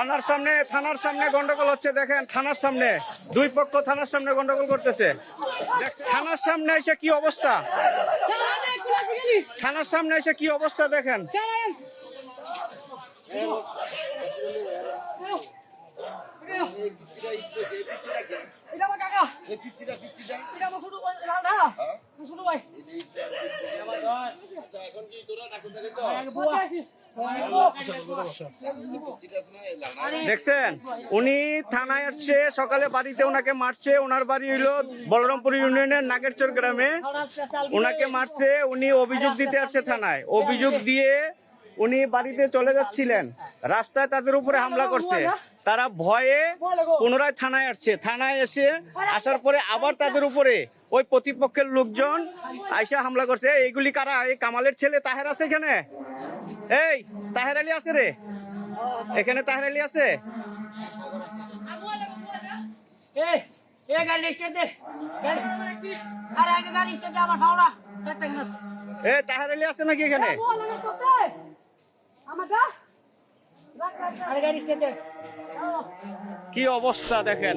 থানার সামনে গন্ডগোল হচ্ছে। দেখেন থানার সামনে দুই পক্ষ থানার সামনে গন্ডগোল করতেছে। থানার সামনে এসে কি অবস্থা, থানার সামনে এসে কি অবস্থা দেখেন। দেখছেন উনি থানায় আসছে সকালে, বাড়িতে ওনাকে মারছে। ওনার বাড়ি হইলো বলরামপুর ইউনিয়নের নাগেরচর গ্রামে। ওনাকে মারছে, উনি অভিযোগ দিতে আসছে থানায়। অভিযোগ দিয়ে উনি বাড়িতে চলে যাচ্ছিলেন, রাস্তায় তাদের উপরে হামলা করছে। তারা ভয়ে পুনরায় থানায় আসছে। থানায় আসার পরে আবার তাদের উপরে ওই প্রতিপক্ষের লোকজন আইসা হামলা করছে। এইগুলি কারা? এই কামালের ছেলে তাহের আছে এখানে, এই তাহের আলী আছে রে এখানে, তাহের আলী আছে। তাহের আলী আছে নাকি এখানে? কি অবস্থা দেখেন।